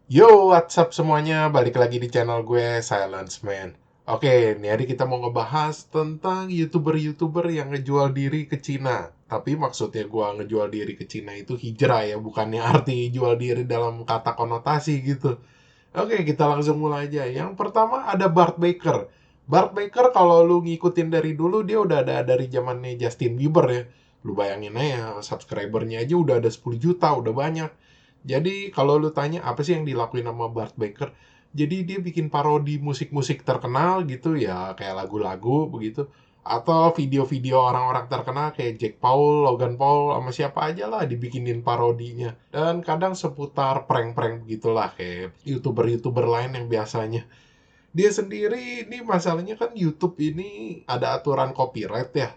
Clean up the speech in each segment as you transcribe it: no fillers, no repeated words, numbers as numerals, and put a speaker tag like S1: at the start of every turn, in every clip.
S1: Yo, what's up semuanya? Balik lagi di channel gue, Silence Man. Oke, ini hari kita mau ngebahas tentang YouTuber-YouTuber yang ngejual diri ke Cina. Tapi maksudnya gue ngejual diri ke Cina itu hijrah ya, bukannya arti jual diri dalam kata konotasi gitu. Oke, kita langsung mulai aja. Yang pertama ada Bart Baker. Bart Baker kalau lu ngikutin dari dulu, dia udah ada dari zamannya Justin Bieber ya. Lu bayangin aja, subscribernya aja udah ada 10 juta, udah banyak. Jadi kalau lu tanya apa sih yang dilakuin sama Bart Baker, jadi dia bikin parodi musik-musik terkenal gitu ya, kayak lagu-lagu begitu, atau video-video orang-orang terkenal kayak Jack Paul, Logan Paul, sama siapa aja lah dibikinin parodinya. Dan kadang seputar prank-prank begitulah kayak YouTuber-YouTuber lain yang biasanya. Dia sendiri ini masalahnya kan YouTube ini ada aturan copyright ya.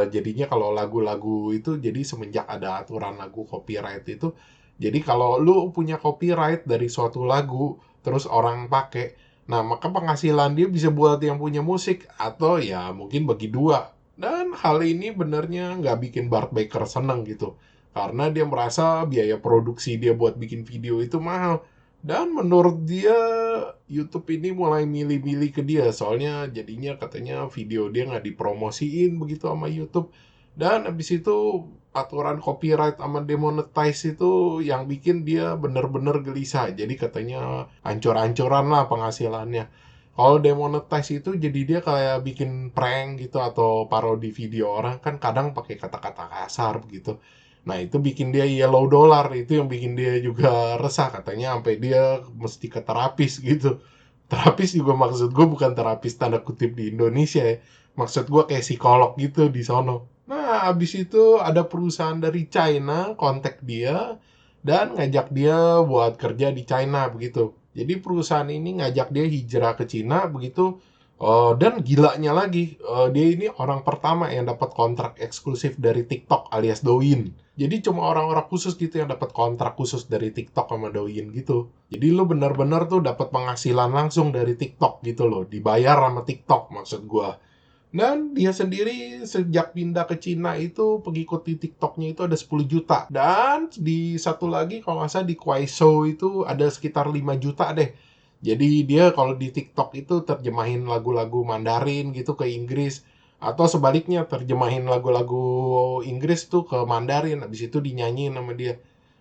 S1: Jadinya kalau lagu-lagu itu jadi semenjak ada aturan lagu copyright itu, jadi kalau lu punya copyright dari suatu lagu terus orang pakai, nah maka penghasilan dia bisa buat yang punya musik atau ya mungkin bagi dua. Dan hal ini benernya nggak bikin Bart Baker seneng gitu. Karena dia merasa biaya produksi dia buat bikin video itu mahal. Dan menurut dia YouTube ini mulai milih-milih ke dia, soalnya jadinya katanya video dia nggak dipromosiin begitu sama YouTube. Dan habis itu aturan copyright sama demonetize itu yang bikin dia bener-bener gelisah. Jadi katanya ancur-ancuran lah penghasilannya. Kalau demonetize itu jadi dia kayak bikin prank gitu atau parodi video orang kan kadang pakai kata-kata kasar begitu. Nah itu bikin dia yellow dollar, itu yang bikin dia juga resah katanya sampai dia mesti ke terapis gitu. Terapis juga maksud gue bukan terapis tanda kutip di Indonesia ya. Maksud gue kayak psikolog gitu di sono. Nah abis itu ada perusahaan dari China kontak dia dan ngajak dia buat kerja di China begitu. Jadi perusahaan ini ngajak dia hijrah ke Cina begitu. Dan gilanya lagi, dia ini orang pertama yang dapat kontrak eksklusif dari TikTok alias Douyin. Jadi cuma orang-orang khusus gitu yang dapat kontrak khusus dari TikTok sama Douyin gitu. Jadi lu bener-bener tuh dapat penghasilan langsung dari TikTok gitu loh, dibayar sama TikTok maksud gua. Dan dia sendiri sejak pindah ke Cina itu pengikut di TikToknya itu ada 10 juta. Dan di satu lagi kalau nggak salah di Kuaishou itu ada sekitar 5 juta deh. Jadi dia kalau di TikTok itu terjemahin lagu-lagu Mandarin gitu ke Inggris. Atau sebaliknya terjemahin lagu-lagu Inggris tuh ke Mandarin. Habis itu dinyanyiin sama dia.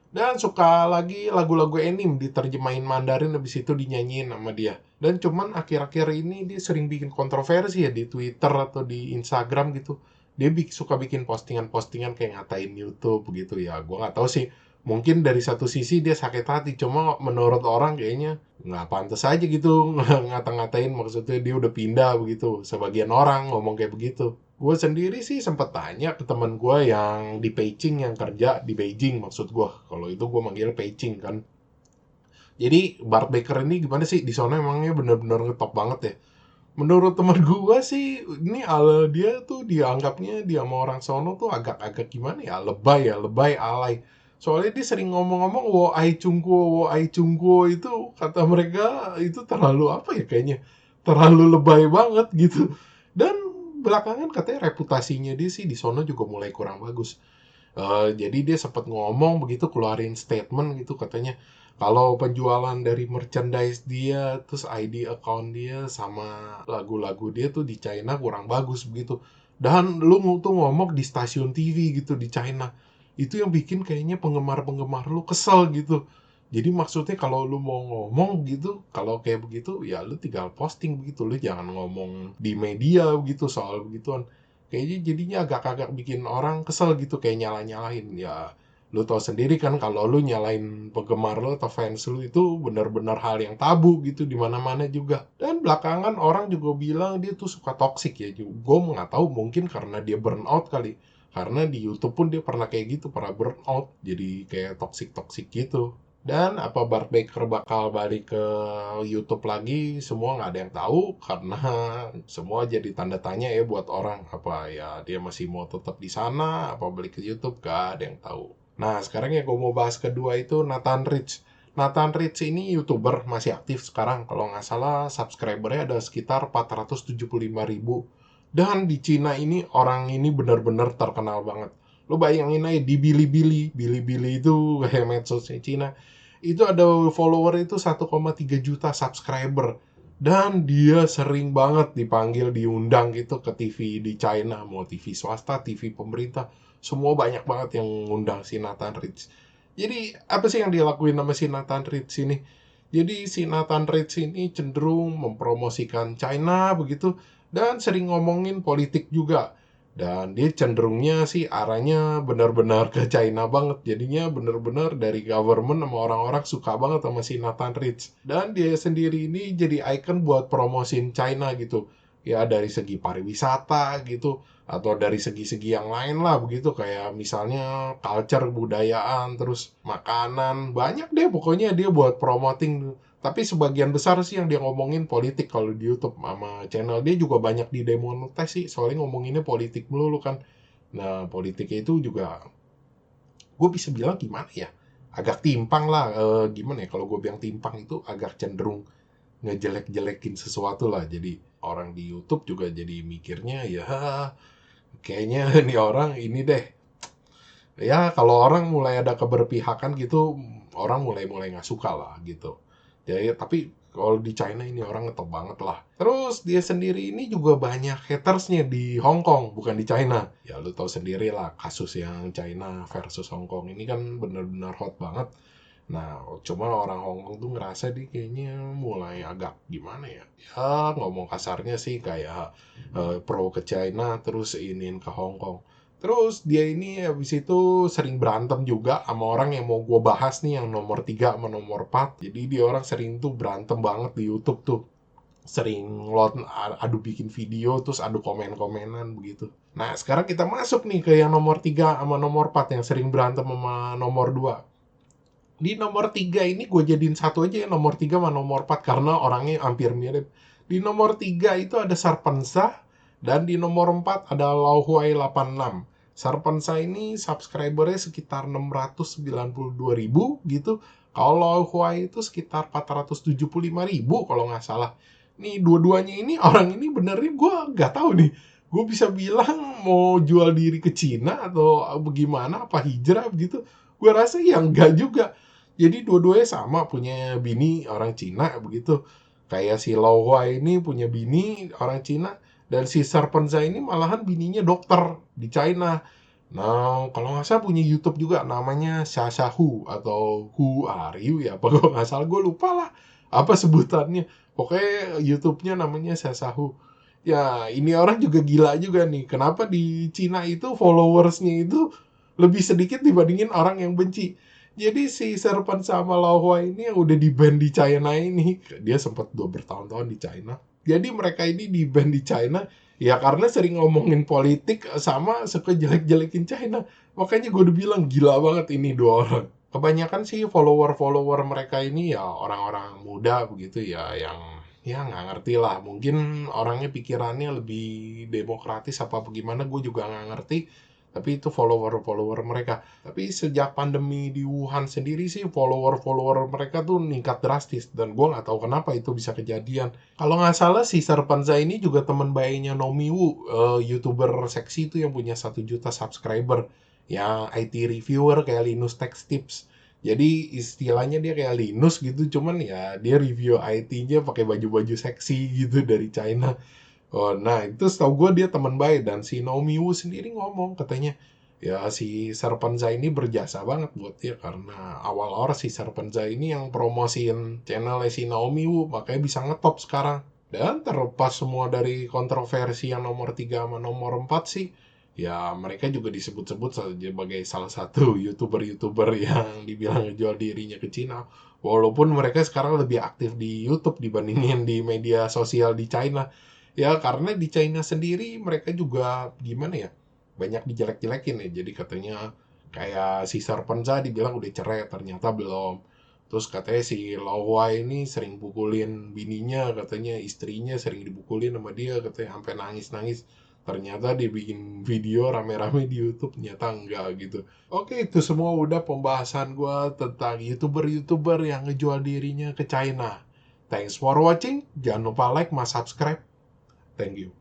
S1: Dan suka lagi lagu-lagu anime diterjemahin Mandarin habis itu dinyanyiin sama dia. Dan cuman akhir-akhir ini dia sering bikin kontroversi ya di Twitter atau di Instagram gitu. Dia suka bikin postingan-postingan kayak ngatain YouTube gitu ya. Gua nggak tahu sih. Mungkin dari satu sisi dia sakit hati, cuma menurut orang kayaknya nggak pantas aja gitu ngata-ngatain, maksudnya dia udah pindah begitu. Sebagian orang ngomong kayak begitu. Gue sendiri sih sempet tanya ke teman gue yang di Beijing, yang kerja di Beijing maksud gue. Kalau itu gue manggil Beijing kan. Jadi Bart Baker ini gimana sih di sana, emangnya bener-bener ngetop banget ya? Menurut teman gue sih ini dia tuh dianggapnya dia sama orang sono tuh agak-agak gimana ya, lebay alay. Soalnya dia sering ngomong-ngomong wo ai chungguo itu kata mereka itu terlalu apa ya, kayaknya terlalu lebay banget gitu. Dan belakangan katanya reputasinya dia sih di sono juga mulai kurang bagus. Jadi dia sempat ngomong begitu, keluarin statement gitu katanya kalau penjualan dari merchandise dia terus ID account dia sama lagu-lagu dia tuh di China kurang bagus begitu. Dan lu tuh ngomong di stasiun TV gitu di China, itu yang bikin kayaknya penggemar-penggemar lu kesel gitu. Jadi maksudnya kalau lu mau ngomong gitu, kalau kayak begitu ya lu tinggal posting begitu, lu jangan ngomong di media begitu soal begituan. Kayaknya jadinya agak-agak bikin orang kesel gitu, kayak nyala-nyalain ya. Lu tau sendiri kan kalau lu nyalain penggemar lu atau fans lu itu benar-benar hal yang tabu gitu di mana-mana juga. Dan belakangan orang juga bilang dia tuh suka toxic ya. Gue nggak tahu, mungkin karena dia burnout kali. Karena di YouTube pun dia pernah kayak gitu, pernah burnout. Jadi kayak toxic-toxic gitu. Dan apa Bart Baker bakal balik ke YouTube lagi, semua nggak ada yang tahu karena semua jadi tanda tanya ya buat orang, apa ya dia masih mau tetap di sana apa balik ke YouTube, gak ada yang tahu. Nah sekarang yang gue mau bahas kedua itu Nathan Rich. Nathan Rich ini YouTuber masih aktif sekarang, kalau nggak salah subscribernya ada sekitar 475 ribu. Dan di Cina ini orang ini benar-benar terkenal banget. Lo bayangin aja di Bilibili, Bilibili itu kayak medsosnya Cina. Itu ada follower itu 1,3 juta subscriber. Dan dia sering banget dipanggil, diundang gitu ke TV di China. Mau TV swasta, TV pemerintah. Semua banyak banget yang ngundang si Nathan Ridge. Jadi, apa sih yang dia lakuin sama si Nathan Ridge ini? Jadi, si Nathan Ridge ini cenderung mempromosikan China begitu. Dan sering ngomongin politik juga. Dan dia cenderungnya sih arahnya benar-benar ke China banget. Jadinya benar-benar dari government sama orang-orang suka banget sama si Nathan Ridge. Dan dia sendiri ini jadi icon buat promosin China gitu. Ya dari segi pariwisata gitu. Atau dari segi-segi yang lain lah begitu. Kayak misalnya culture, budayaan, terus makanan. Banyak deh pokoknya dia buat promoting. Tapi sebagian besar sih yang dia ngomongin politik kalau di YouTube sama channel dia juga banyak di demonetis sih, soalnya ngomonginnya politik melulu kan. Nah, politiknya itu juga gue bisa bilang gimana ya? Agak timpang lah, gimana ya kalau gue bilang timpang itu agak cenderung ngejelek-jelekin sesuatu lah. Jadi orang di YouTube juga jadi mikirnya ya kayaknya nih orang ini deh. Ya kalau orang mulai ada keberpihakan gitu, orang mulai nggak suka lah gitu. Ya, tapi kalau di China ini orang ngetop banget lah. Terus dia sendiri ini juga banyak hatersnya di Hong Kong, bukan di China. Ya lu tahu sendiri lah kasus yang China versus Hong Kong ini kan bener-bener hot banget. Nah, cuma orang Hong Kong tuh ngerasa dia kayaknya mulai agak gimana ya? Ya ngomong kasarnya sih kayak pro ke China terus iniin ke Hong Kong. Terus dia ini habis itu sering berantem juga sama orang yang mau gue bahas nih yang nomor 3 sama nomor 4. Jadi dia orang sering tuh berantem banget di YouTube tuh. Sering adu bikin video terus adu komen-komenan begitu. Nah sekarang kita masuk nih ke yang nomor 3 sama nomor 4 yang sering berantem sama nomor 2. Di nomor 3 ini gue jadiin satu aja ya, nomor 3 sama nomor 4 karena orangnya hampir mirip. Di nomor 3 itu ada Sarpensa dan di nomor 4 ada Lauhuai 86. Sarpensa ini subscribernya sekitar 692.000 gitu. Kalau Lauhuai itu sekitar 475.000 kalau nggak salah. Nih dua-duanya ini orang ini benernya gue nggak tahu nih. Gue bisa bilang mau jual diri ke Cina atau bagaimana, apa hijrah begitu. Gue rasa ya enggak juga. Jadi dua-duanya sama, punya bini orang Cina begitu. Kayak si Lau Hua ini punya bini orang Cina. Dan si Sarpenza ini malahan bininya dokter di China. Nah, kalau nggak salah punya YouTube juga namanya Sasha Hu atau Who Are You ya. Apa kalau nggak salah gue lupa lah apa sebutannya. Pokoknya YouTube-nya namanya Sasha Hu. Ya, ini orang juga gila juga nih. Kenapa di Cina itu followersnya itu lebih sedikit dibandingin orang yang benci. Jadi si Serpent sama Lauhua ini yang udah di-ban di China ini, dia sempat bertahun-tahun di China. Jadi mereka ini di-ban di China ya karena sering ngomongin politik sama suka jelek-jelekin China. Makanya gue udah bilang gila banget ini dua orang. Kebanyakan sih follower-follower mereka ini ya orang-orang muda begitu ya yang ya nggak ngerti lah. Mungkin orangnya pikirannya lebih demokratis apa bagaimana gue juga nggak ngerti. Tapi itu follower-follower mereka. Tapi sejak pandemi di Wuhan sendiri sih follower-follower mereka tuh meningkat drastis. Dan gue nggak tahu kenapa itu bisa kejadian. Kalau nggak salah si Serpanza ini juga teman bayinya Nomi Wu, YouTuber seksi itu yang punya 1 juta subscriber. Yang IT reviewer kayak Linus Tech Tips. Jadi istilahnya dia kayak Linus gitu, cuman ya dia review IT-nya pakai baju-baju seksi gitu dari China. Oh, nah itu setahu gue dia teman baik dan si Naomi Wu sendiri ngomong katanya ya si Serpenza ini berjasa banget buat dia karena awal orang si Serpenza ini yang promosiin channelnya si Naomi Wu makanya bisa ngetop sekarang. Dan terlepas semua dari kontroversi yang nomor 3 sama nomor 4 sih ya mereka juga disebut-sebut sebagai salah satu YouTuber-YouTuber yang dibilang jual dirinya ke Cina. Walaupun mereka sekarang lebih aktif di YouTube dibandingin di media sosial di China. Ya karena di China sendiri mereka juga gimana ya banyak dijelek-jelekin ya. Jadi katanya kayak si Serpenza dibilang udah cerai ternyata belum. Terus katanya si Lawa ini sering pukulin bininya, katanya istrinya sering dipukulin sama dia, katanya sampai nangis-nangis. Ternyata dia bikin video rame-rame di YouTube, ternyata enggak gitu. Oke, itu semua udah pembahasan gue tentang YouTuber-YouTuber yang ngejual dirinya ke China. Thanks for watching. Jangan lupa like, subscribe. Thank you.